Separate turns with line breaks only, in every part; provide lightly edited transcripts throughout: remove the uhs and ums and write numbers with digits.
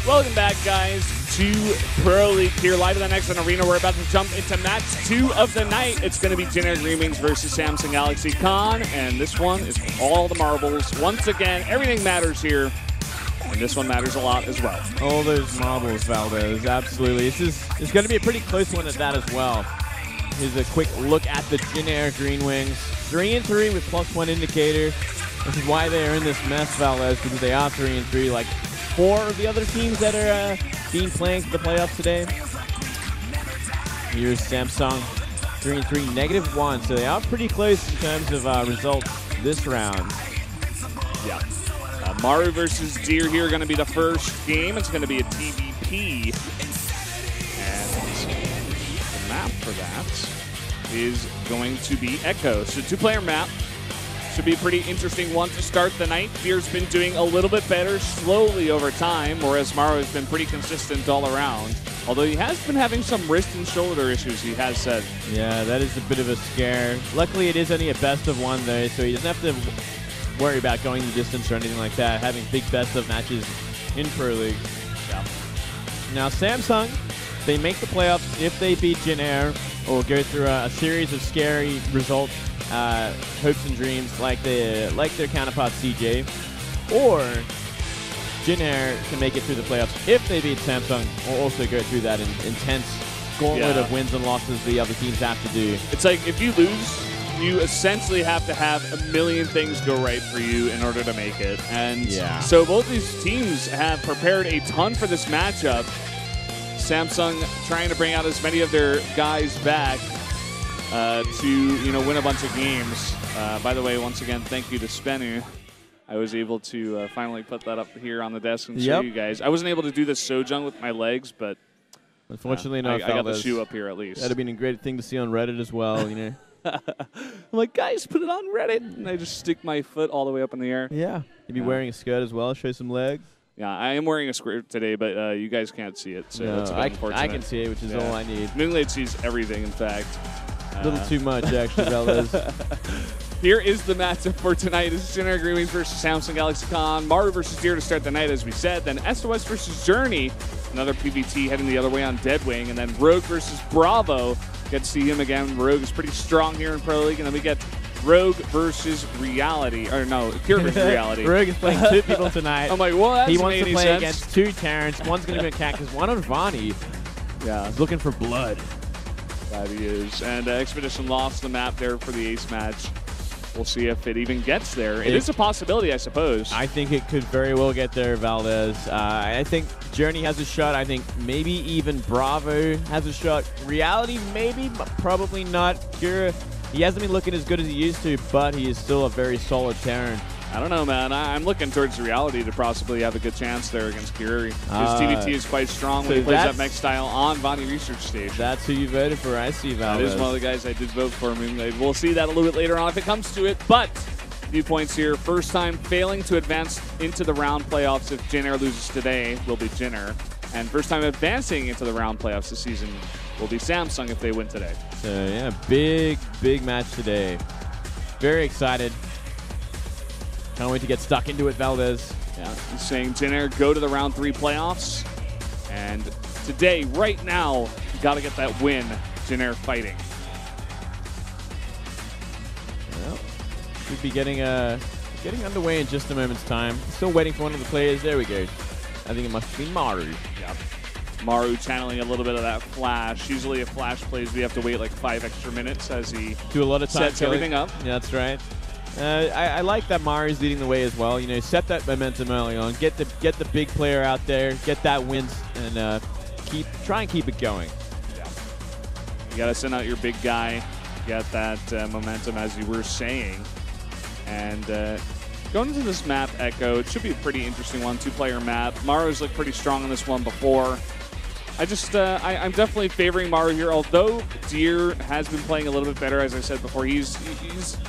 Welcome back, guys, to Pro League here, live in the Next One Arena. We're about to jump into match 2 of the night. It's going to be Generic Green Wings versus Samsung Galaxy Con, and this one is for all the marbles. Once again, everything matters here, and this one matters a lot as well.
All those marbles, Valdez, absolutely. It's going to be a pretty close one at that as well. Here's a quick look at the Generic Green Wings. 3-3 with +1 indicator. This is why they are in this mess, Valdez, because they are 3-3. Like 4 of the other teams that are being playing for the playoffs today. Here's Samsung 3-3, -1. So they are pretty close in terms of results this round.
Yeah. Maru versus Deer here going to be the first game. It's going to be a TVP. And the map for that is going to be Echo. So 2-player map. Should be a pretty interesting one to start the night. Deer's been doing a little bit better slowly over time, whereas Maru has been pretty consistent all around. Although he has been having some wrist and shoulder issues, he has said.
Yeah, that is a bit of a scare. Luckily, it is only a best-of-1, though, so he doesn't have to worry about going the distance or anything like that, having big best-of matches in Pro League.
Yeah.
Now, Samsung, they make the playoffs if they beat Jin Air or go through a series of scary results, hopes and dreams like their counterpart CJ, or Jin Air can make it through the playoffs if they beat Samsung, or also go through that intense gauntlet of wins and losses the other teams have to do.
It's like if you lose, you essentially have to have a million things go right for you in order to make it. And so both these teams have prepared a ton for this matchup. Samsung trying to bring out as many of their guys back to win a bunch of games. By the way, once again, thank you to Spenu. I was able to finally put that up here on the desk and show you guys. I wasn't able to do the Sojung with my legs, but
unfortunately,
I got the shoe up here at least.
That'd have been a great thing to see on Reddit as well, you know.
I'm like, guys, put it on Reddit, and I just stick my foot all the way up in the air.
Yeah, you'd be wearing a skirt as well, show some legs.
Yeah, I am wearing a skirt today, but you guys can't see it, so that's a bit unfortunate.
I can see it, which is all I need.
Moonlight sees everything, in fact.
A little too much, actually, Valdez.
Here is the matchup for tonight. This is Generic Green Wings versus Samsung Galaxy Con. Maru versus Deer to start the night, as we said. Then SOS versus Journey. Another PVT heading the other way on Deadwing. And then Rogue versus Bravo. Get to see him again. Rogue is pretty strong here in Pro League. And then we get Rogue versus Reality. Or no, Pure versus Reality.
Rogue is playing 2 people tonight.
I'm like, well, that
he wants to play
sense.
against 2 Terrence. One's going to be a cat because one on Vani.
Yeah.
He's looking for blood.
That he is. And Expedition lost the map there for the ace match. We'll see if it even gets there. It is a possibility, I suppose.
I think it could very well get there, Valdez. I think Journey has a shot. I think maybe even Bravo has a shot. Reality, maybe, but probably not. Kira, he hasn't been looking as good as he used to, but he is still a very solid Terran.
I don't know, man. I'm looking towards Reality to possibly have a good chance there against Kiriri. His TVT is quite strong when he plays that mech style on Vani Research Station.
That's who you voted for, I see, Valdez.
That is one of the guys I did vote for. We'll see that a little bit later on if it comes to it. But, viewpoints here. First time failing to advance into the round playoffs if Jin Air loses today will be Jin Air. And first time advancing into the round playoffs this season will be Samsung if they win today.
So, yeah, big match today. Very excited. Can't wait to get stuck into it, Valdez.
Yeah, he's saying Jin Air go to the round 3 playoffs. And today, right now, you got to get that win. Jin Air fighting.
Well, we'll be getting underway in just a moment's time. Still waiting for one of the players. There we go. I think it must be Maru.
Yep. Maru channeling a little bit of that flash. Usually if flash plays, we have to wait like 5 extra minutes as he
do a lot of time
sets everything up.
Yeah, that's right. I like that Maru's leading the way as well. You know, set that momentum early on. Get the big player out there. Get that wins and try and keep it going.
Yeah. You got to send out your big guy. Get that momentum, as you were saying. And going into this map, Echo, it should be a pretty interesting one. 2-player map. Maru's looked pretty strong in this one before. I'm definitely favoring Maru here, although Deer has been playing a little bit better, as I said before. He's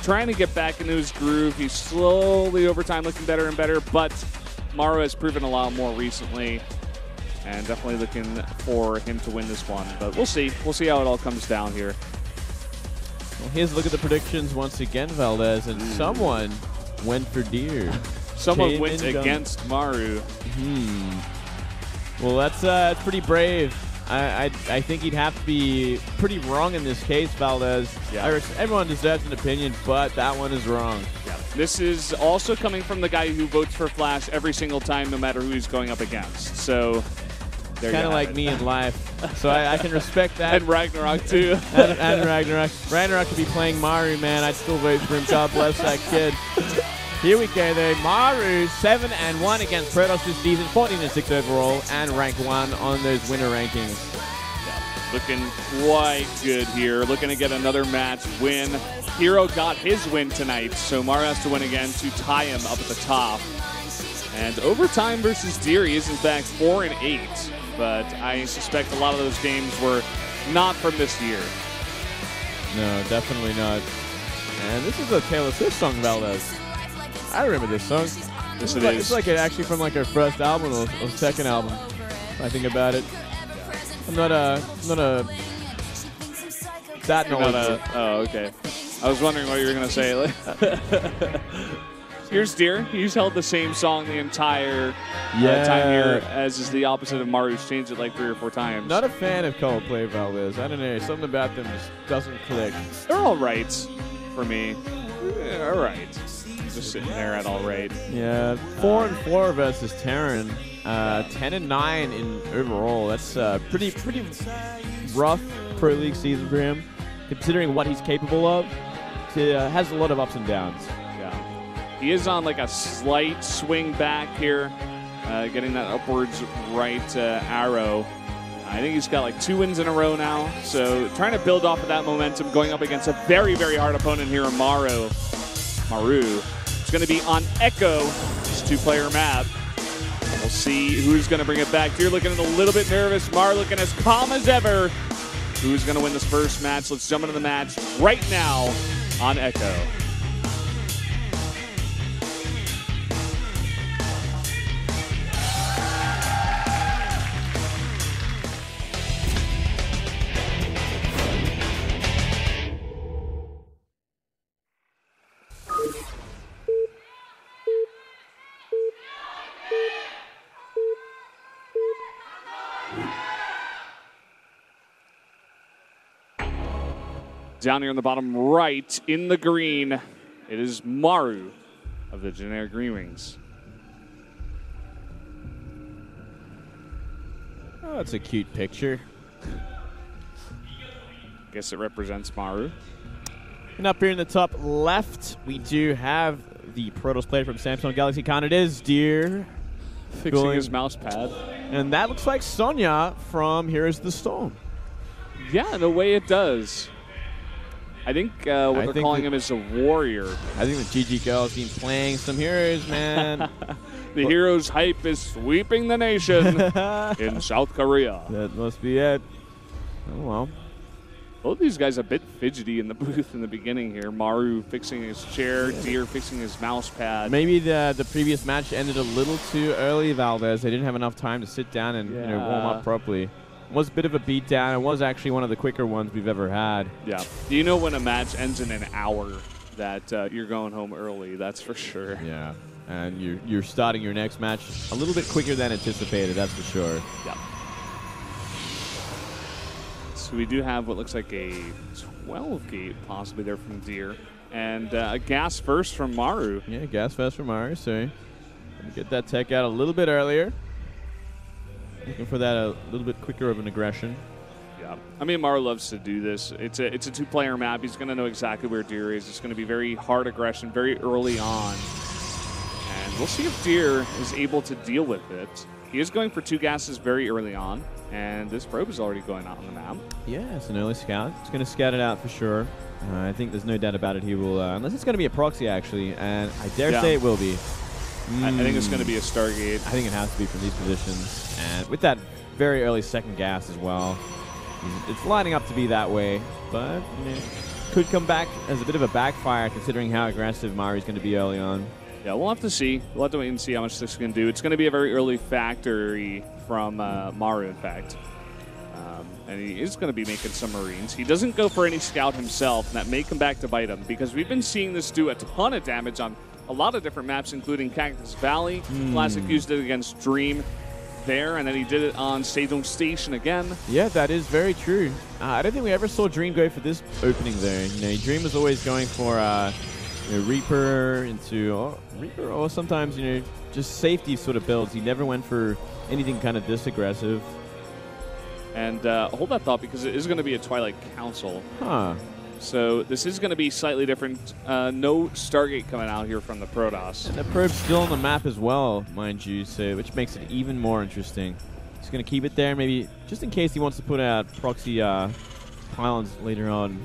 trying to get back into his groove. He's slowly, over time, looking better and better, but Maru has proven a lot more recently, and definitely looking for him to win this one. But we'll see. We'll see how it all comes down here.
Well, here's a look at the predictions once again, Valdez, and someone went for Deer.
Someone went against Maru.
Well, that's pretty brave. I think he'd have to be pretty wrong in this case, Valdez.
Yeah.
Everyone deserves an opinion, but that one is wrong.
Yeah. This is also coming from the guy who votes for Flash every single time, no matter who he's going up against. So there
kind of like me in life. So I can respect that.
And Ragnarok, too.
and Ragnarok. Ragnarok could be playing Maru, man. I'd still vote for him. God bless that kid. Here we go, though. Maru, 7-1 against Protoss this season, 14-6 overall, and rank 1 on those winner rankings.
Yeah, looking quite good here. Looking to get another match win. Hero got his win tonight, so Maru has to win again to tie him up at the top. And overtime versus Deer, he is in fact 4-8, but I suspect a lot of those games were not from this year.
No, definitely not. And this is a Taylor Swift song, Valdez. I remember this song.
Yes, it is.
It's like actually from like her first album or second album. If I think about it. I'm not that knowledgeable.
Oh, okay. I was wondering what you were gonna say. Here's Deer. He's held the same song the entire time here, as is the opposite of Maru's changed it like 3 or 4 times.
Not a fan of Coldplay, Valdez. I don't know. Something about them just doesn't click.
They're all right for me. Yeah, all right. Just sitting there at all right.
Yeah, 4-4 versus Terran. 10-9 in overall. That's pretty rough Pro League season for him, considering what he's capable of. He has a lot of ups and downs.
Yeah, he is on like a slight swing back here, getting that upwards right arrow. I think he's got like 2 wins in a row now, so trying to build off of that momentum, going up against a very, very hard opponent here in Maru. It's going to be on Echo, this 2-player map. We'll see who's going to bring it back. You're looking a little bit nervous. Maru looking as calm as ever. Who's going to win this first match? Let's jump into the match right now on Echo. Down here in the bottom right, in the green, it is Maru of the generic Green Wings.
Oh, that's a cute picture.
Guess it represents Maru.
And up here in the top left, we do have the Protoss player from Samsung Galaxy Con. It is Deer.
Fixing his mouse pad.
And that looks like Sonya from Heroes of the Storm.
Yeah, in a way it does. I think what they're calling him is a warrior.
I think the GG girl's been playing some heroes, man.
The heroes hype is sweeping the nation in South Korea.
That must be it. Oh, well.
Both these guys a bit fidgety in the booth in the beginning here. Maru fixing his chair, Deer fixing his mouse pad.
Maybe the previous match ended a little too early, Valdez. They didn't have enough time to sit down and warm up properly. It was a bit of a beatdown. It was actually one of the quicker ones we've ever had.
Yeah. You know when a match ends in an hour that you're going home early, that's for sure.
Yeah. And you're starting your next match a little bit quicker than anticipated, that's for sure.
Yeah. So we do have what looks like a 12 gate possibly there from Deer. And a gas first from Maru.
Yeah, gas first from Maru, so get that tech out a little bit earlier. Looking for that a little bit quicker of an aggression.
Yeah. I mean, Maru loves to do this. It's a 2-player map. He's going to know exactly where Deer is. It's going to be very hard aggression very early on. And we'll see if Deer is able to deal with it. He is going for 2 gases very early on. And this probe is already going out on the map.
Yeah, it's an early scout. It's going to scout it out for sure. I think there's no doubt about it. He will, unless it's going to be a proxy, actually. And I dare say it will be.
I think it's going to be a Stargate.
I think it has to be from these positions. And with that very early second gas as well. It's lining up to be that way. But could come back as a bit of a backfire considering how aggressive Maru's going to be early on.
Yeah, we'll have to see. We'll have to wait and see how much this can do. It's going to be a very early factory from Maru, in fact. And he is going to be making some Marines. He doesn't go for any scout himself, and that may come back to bite him because we've been seeing this do a ton of damage on a lot of different maps, including Cactus Valley. Classic used it against Dream. there, and then he did it on Stadium Station again.
Yeah, that is very true. I don't think we ever saw Dream go for this opening there. You know, Dream was always going for Reaper into Reaper, or sometimes, you know, just safety sort of builds. He never went for anything kind of this aggressive.
And hold that thought, because it is going to be a Twilight Council.
Huh.
So this is going to be slightly different. No Stargate coming out here from the Protoss.
And the probe's still on the map as well, mind you, so which makes it even more interesting. He's going to keep it there, maybe just in case he wants to put out proxy pylons later on.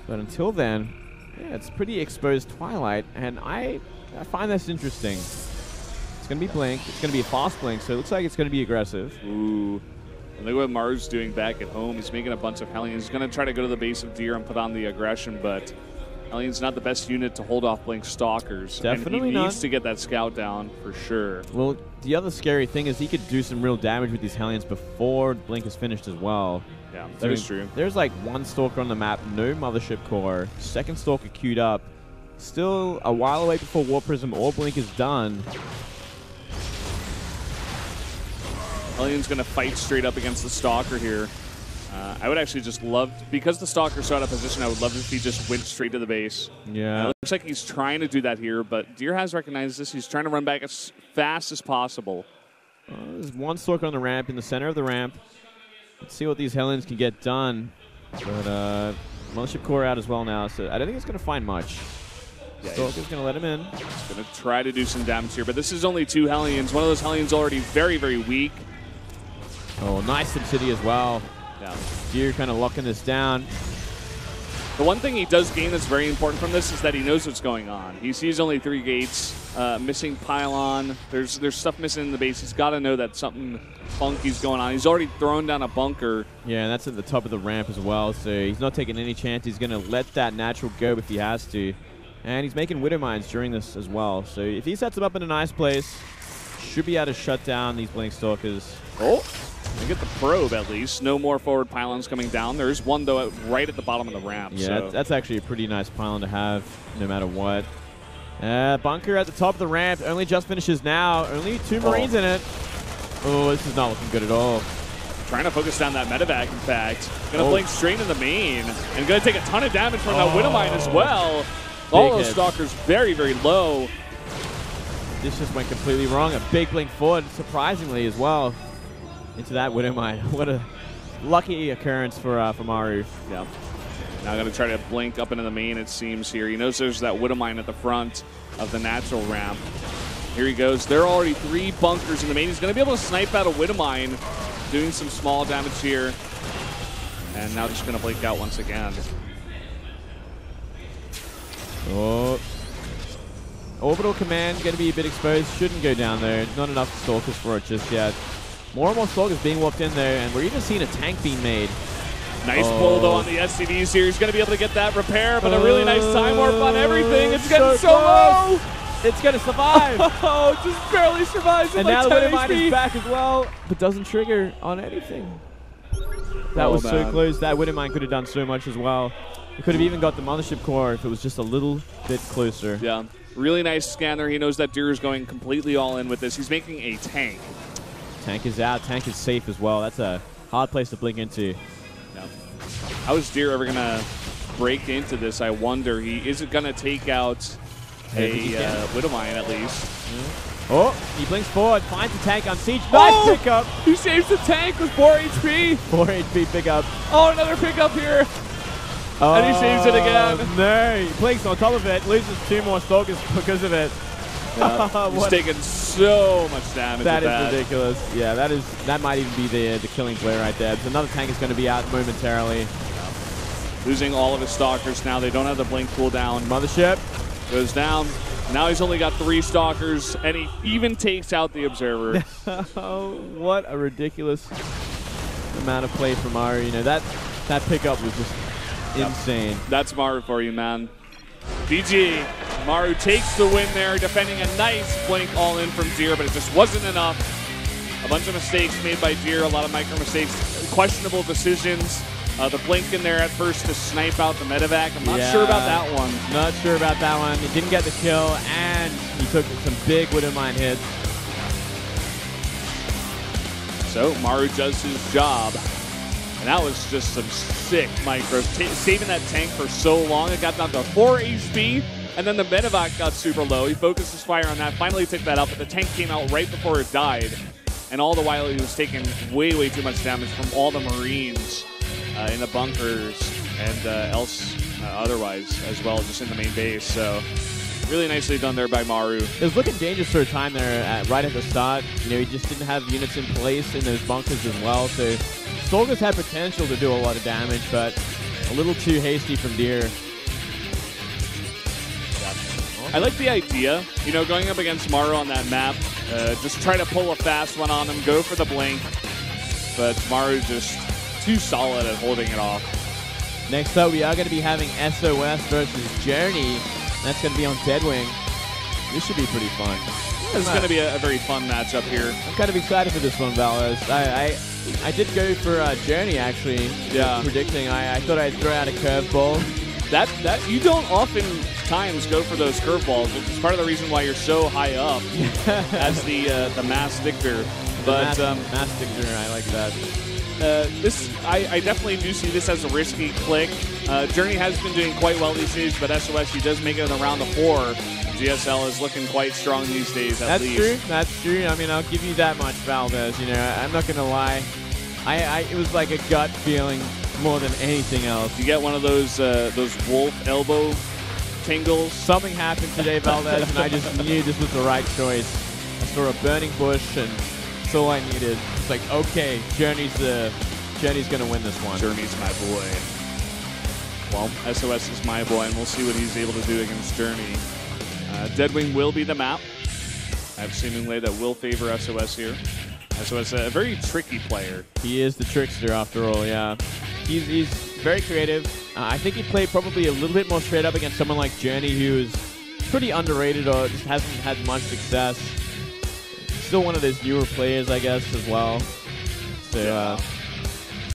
But until then, yeah, it's pretty exposed Twilight, and I find this interesting. It's going to be Blink. It's going to be a fast Blink, so it looks like it's going to be aggressive.
Ooh. And look what Maru's doing back at home. He's making a bunch of Hellions. He's going to try to go to the base of Deer and put on the aggression, but Hellions not the best unit to hold off Blink Stalkers.
Definitely
and he
not.
needs to get that scout down for sure.
Well, the other scary thing is he could do some real damage with these Hellions before Blink is finished as well.
Yeah, that is true.
There's like one Stalker on the map, no Mothership Core, second Stalker queued up. Still a while away before War Prism or Blink is done.
Hellions going to fight straight up against the Stalker here. I would actually just love, because the Stalker's so out of position, I would love if he just went straight to the base.
Yeah.
It looks like he's trying to do that here, but Deer has recognized this. He's trying to run back as fast as possible.
There's one Stalker on the ramp, in the center of the ramp. Let's see what these Hellions can get done. But Mothership Core out as well now, so I don't think it's going to find much. Yeah, Stalker's going to let him in.
He's going to try to do some damage here, but this is only 2 Hellions. One of those Hellions already very, very weak.
Oh, nice City as well.
Yeah.
Deer kind of locking this down.
The one thing he does gain that's very important from this is that he knows what's going on. He sees only 3 gates, missing pylon. There's stuff missing in the base. He's got to know that something funky's going on. He's already thrown down a bunker.
Yeah, and that's at the top of the ramp as well, so he's not taking any chance. He's going to let that natural go if he has to. And he's making Widow Mines during this as well. So if he sets them up in a nice place, should be able to shut down these Blink Stalkers.
Oh, they get the probe at least. No more forward pylons coming down. There's one, though, right at the bottom of the ramp.
Yeah,
so.
that's actually a pretty nice pylon to have no matter what. Bunker at the top of the ramp. Only just finishes now. Only 2 Marines in it. Oh, this is not looking good at all.
Trying to focus down that medevac, in fact. Going to blink straight in the main. And going to take a ton of damage from that Widow Mine as well. All those Stalkers very, very low.
This just went completely wrong. A big blink forward, surprisingly, as well, into that Widow Mine. What a lucky occurrence for Maru.
Yeah. Now going to try to blink up into the main, it seems here. He knows there's that Widow Mine at the front of the natural ramp. Here he goes. There are already 3 bunkers in the main. He's going to be able to snipe out a Widow Mine, doing some small damage here. And now just going to blink out once again.
Oh. Orbital Command going to be a bit exposed. Shouldn't go down there. Not enough Stalkers for it just yet. More and more Stalkers being warped in there, and we're even seeing a tank being made.
Nice pull, though, on the SCVs here. He's going to be able to get that repair, but a really nice time warp on everything. It's getting so low.
It's going to survive.
Oh, just barely survives.
And now the Widow Mine is back as well, but doesn't trigger on anything. That was so close. That Widow Mine could have done so much as well. It could have even got the Mothership Core if it was just a little bit closer.
Yeah. Really nice scan there. He knows that Deer is going completely all in with this. He's making a tank.
Tank is out. Tank is safe as well. That's a hard place to blink into.
Yeah. How is Deer ever going to break into this? I wonder. He isn't going to take out a Widow Mine at least.
Oh, he blinks forward, finds the tank on siege. Nice pickup.
He saves the tank with 4 HP.
4 HP pickup.
Oh, another pickup here. And he saves it again.
No, he blinks on top of it, loses 2 more Stalkers because of it.
Yeah. He's taking so much damage.
That is ridiculous. Yeah, that might even be the killing play right there. So another tank is going to be out momentarily.
Yeah. Losing all of his Stalkers now. They don't have the blink cooldown.
Mothership
goes down. Now he's only got 3 Stalkers, and he even takes out the Observer.
Oh, what a ridiculous amount of play from Maru. You know, that pickup was just insane.
That's Maru for you, man. GG. Maru takes the win there, defending a nice blink all in from Deer, but it just wasn't enough. A bunch of mistakes made by Deer, a lot of micro mistakes, questionable decisions. The blink in there at first to snipe out the medevac. I'm not sure about that one.
Not sure about that one. He didn't get the kill, and he took some big Widow Mine hits.
So Maru does his job. And that was just some sick micros. Saving that tank for so long. It got down to 4 HP. And then the Medivac got super low. He focused his fire on that. Finally took that out. But the tank came out right before it died. And all the while he was taking way, way too much damage from all the Marines in the bunkers and otherwise as well, just in the main base. So really nicely done there by Maru.
It was looking dangerous for a time there right at the start. You know, he just didn't have units in place in those bunkers as well. So Sorgus had potential to do a lot of damage, but a little too hasty from Deer.
I like the idea, you know, going up against Maru on that map, just try to pull a fast one on him, go for the blink, but Maru just too solid at holding it off.
Next up, we are going to be having SOS versus Journey. That's going to be on Deadwing. This should be pretty fun.
This is going to be a very fun matchup here.
I'm kind of excited for this one, Valos. I did go for Journey, actually.
Yeah.
Predicting. I thought I'd throw out a curveball.
That you don't oftentimes go for those curveballs, which is part of the reason why you're so high up as the Mass Victor. But
Mass Victor, I like that.
I definitely do see this as a risky click. Journey has been doing quite well these days, but SOS, he does make it in the round of 4. GSL is looking quite strong these days, at least.
That's true. That's true. I mean, I'll give you that much, Valdez. You know, I'm not gonna lie. It was like a gut feeling more than anything else.
You get one of those wolf elbow tingles.
Something happened today, Valdez, and I just knew this was the right choice. I saw a burning bush, and that's all I needed. It's like, okay, Journey's gonna win this one.
Journey's my boy. Well, SOS is my boy, and we'll see what he's able to do against Journey. Deadwing will be the map. I have seemingly that will favor SOS here. SOS, a very tricky player.
He is the trickster after all, yeah. He's very creative. I think he played probably a little bit more straight up against someone like Journey, who is pretty underrated or just hasn't had much success. Still one of those newer players, I guess, as well. So,